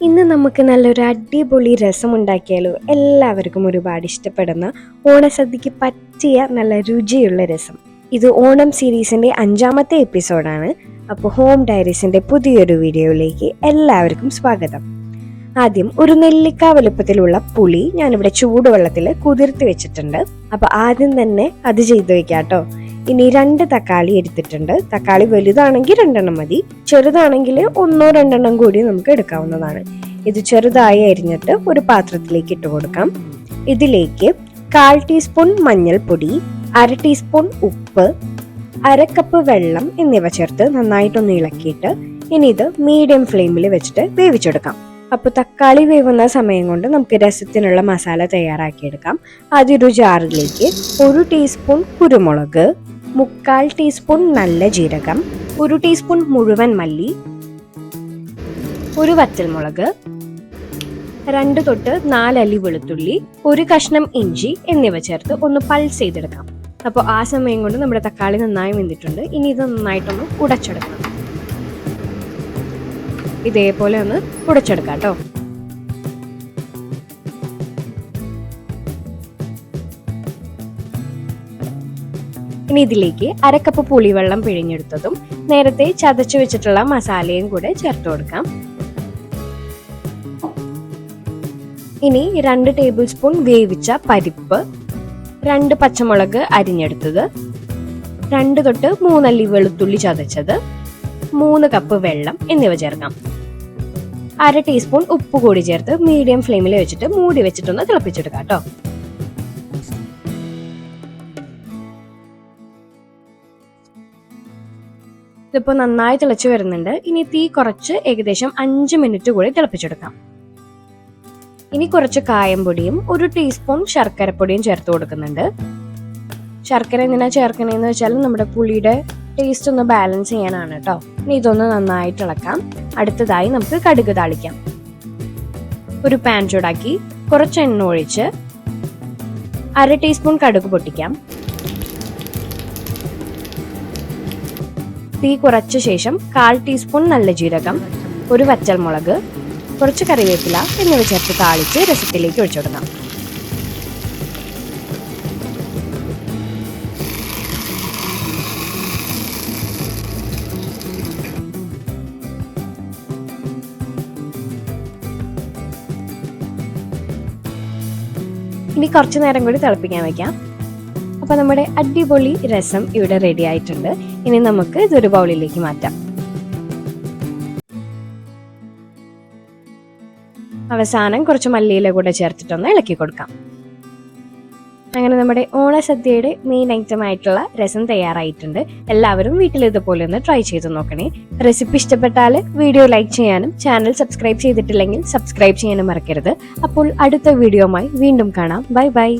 ഇന്ന് നമുക്ക് നല്ലൊരു അടിപൊളി രസം ഉണ്ടാക്കിയാലോ. എല്ലാവർക്കും ഒരുപാട് ഇഷ്ടപ്പെടുന്ന ഓണസദ്യക്ക് പറ്റിയ നല്ല രുചിയുള്ള രസം. ഇത് ഓണം സീരീസിന്റെ 5ാമത്തെ എപ്പിസോഡാണ്. അപ്പോൾ ഹോം ഡയറീസിന്റെ പുതിയൊരു വീഡിയോയിലേക്ക് എല്ലാവർക്കും സ്വാഗതം. ആദ്യം ഒരു നെല്ലിക്ക വലുപ്പത്തിലുള്ള പുളി ഞാനിവിടെ ചൂടുവെള്ളത്തിൽ കുതിർത്തി വെച്ചിട്ടുണ്ട്. അപ്പോൾ ആദ്യം തന്നെ അത് ചെയ്ത് വെക്കാട്ടോ. ഇനി 2 തക്കാളി എടുത്തിട്ടുണ്ട്. തക്കാളി വലുതാണെങ്കിൽ 2 മതി, ചെറുതാണെങ്കിൽ 1-2 കൂടി നമുക്ക് എടുക്കാവുന്നതാണ്. ഇത് ചെറുതായി അരിഞ്ഞിട്ട് ഒരു പാത്രത്തിലേക്ക് ഇട്ട് കൊടുക്കാം. ഇതിലേക്ക് 1/4 ടീസ്പൂൺ മഞ്ഞൾപ്പൊടി, 1/2 ടീസ്പൂൺ ഉപ്പ്, 1/2 കപ്പ് വെള്ളം എന്നിവ ചേർത്ത് നന്നായിട്ടൊന്ന് ഇളക്കിയിട്ട് ഇനി ഇത് മീഡിയം ഫ്ലെയിമിൽ വെച്ചിട്ട് വേവിച്ചെടുക്കാം. അപ്പോൾ തക്കാളി വേവുന്ന സമയം കൊണ്ട് നമുക്ക് രസത്തിനുള്ള മസാല തയ്യാറാക്കിയെടുക്കാം. ആദ്യം ഒരു ജാറിലേക്ക് 1 ടീസ്പൂൺ കുരുമുളക്, 1/4 ടീസ്പൂൺ നല്ല ജീരകം, 1 ടീസ്പൂൺ മുഴുവൻ മല്ലി, 1 വറ്റൽമുളക്, 2 തൊട്ട് 4 അല്ലി വെളുത്തുള്ളി, 1 കഷ്ണം ഇഞ്ചി എന്നിവ ചേർത്ത് ഒന്ന് പൾസ് ചെയ്തെടുക്കാം. അപ്പോൾ ആ സമയം കൊണ്ട് നമ്മുടെ തക്കാളി നന്നായി വെന്തിട്ടുണ്ട്. ഇനി ഇത് നന്നായിട്ടൊന്ന് ഉടച്ചെടുക്കണം. ഇതേപോലെ ഒന്ന് ഉടച്ചെടുക്കാം കേട്ടോ. ഇനി ഇതിലേക്ക് 1/2 കപ്പ് പുളിവെള്ളം പിഴിഞ്ഞെടുത്തതും നേരത്തെ ചതച്ചു വെച്ചിട്ടുള്ള മസാലയും കൂടെ ചേർത്ത് കൊടുക്കാം. ഇനി 2 ടേബിൾ സ്പൂൺ വേവിച്ച പരിപ്പ്, 2 പച്ചമുളക് അരിഞ്ഞെടുത്തത്, 2 തൊട്ട് 3 അല്ലി വെളുത്തുള്ളി ചതച്ചത്, 3 കപ്പ് വെള്ളം എന്നിവ ചേർക്കാം. 1/2 ടീസ്പൂൺ ഉപ്പ് കൂടി ചേർത്ത് മീഡിയം ഫ്ലെയിമിൽ വെച്ചിട്ട് മൂടി വെച്ചിട്ടൊന്ന് തിളപ്പിച്ചെടുക്കാം കേട്ടോ. ഇതിപ്പോൾ നന്നായി തിളച്ചു വരുന്നുണ്ട്. ഇനി തീ കുറച്ച് ഏകദേശം 5 മിനിറ്റ് കൂടി തിളപ്പിച്ചെടുക്കാം. ഇനി കുറച്ച് കായംപൊടിയും 1 ടീസ്പൂൺ ശർക്കരപ്പൊടിയും ചേർത്ത് കൊടുക്കുന്നുണ്ട്. ശർക്കര എന്തിനാ ചേർക്കണേന്ന് വെച്ചാൽ നമ്മുടെ പുളിയുടെ ടേസ്റ്റ് ഒന്ന് ബാലൻസ് ചെയ്യാനാണ് കേട്ടോ. ഇനി ഇതൊന്ന് നന്നായിട്ട് ഇളക്കാം. അടുത്തതായി നമുക്ക് കടുക് താളിക്കാം. ഒരു പാൻ ചൂടാക്കി കുറച്ച് എണ്ണ ഒഴിച്ച് 1/2 ടീസ്പൂൺ കടുക് പൊട്ടിക്കാം. തീ കുറച്ച ശേഷം 1/4 ടീസ്പൂൺ നല്ല ജീരകം, 1 വറ്റൽമുളക്, കുറച്ച് കറിവേപ്പില എന്നിവ ചേർത്ത് താളിച്ച് രസത്തിലേക്ക് ഒഴിച്ചുകൊടുക്കാം. ഇനി കുറച്ചു നേരം കൂടി തിളപ്പിക്കാൻ വെക്കാം. അപ്പോൾ നമ്മുടെ അടിപൊളി രസം ഇവിടെ റെഡി ആയിട്ടുണ്ട്. ഇനി നമുക്ക് ഇതൊരു ബൗളിലേക്ക് മാറ്റാം. അവസാനം കുറച്ച് മല്ലിയില കൂടെ ചേർത്തിട്ടൊന്ന് ഇളക്കി കൊടുക്കാം. അങ്ങനെ നമ്മുടെ ഓണസദ്യയുടെ മെയിൻ ഐറ്റം ആയിട്ടുള്ള രസം തയ്യാറായിട്ടുണ്ട്. എല്ലാവരും വീട്ടിൽ ഇതുപോലെ ഒന്ന് ട്രൈ ചെയ്ത് നോക്കണേ. റെസിപ്പി ഇഷ്ടപ്പെട്ടാൽ വീഡിയോ ലൈക്ക് ചെയ്യാനും ചാനൽ സബ്സ്ക്രൈബ് ചെയ്തിട്ടില്ലെങ്കിൽ സബ്സ്ക്രൈബ് ചെയ്യാനും മറക്കരുത്. അപ്പോൾ അടുത്ത വീഡിയോയുമായി വീണ്ടും കാണാം. Bye bye.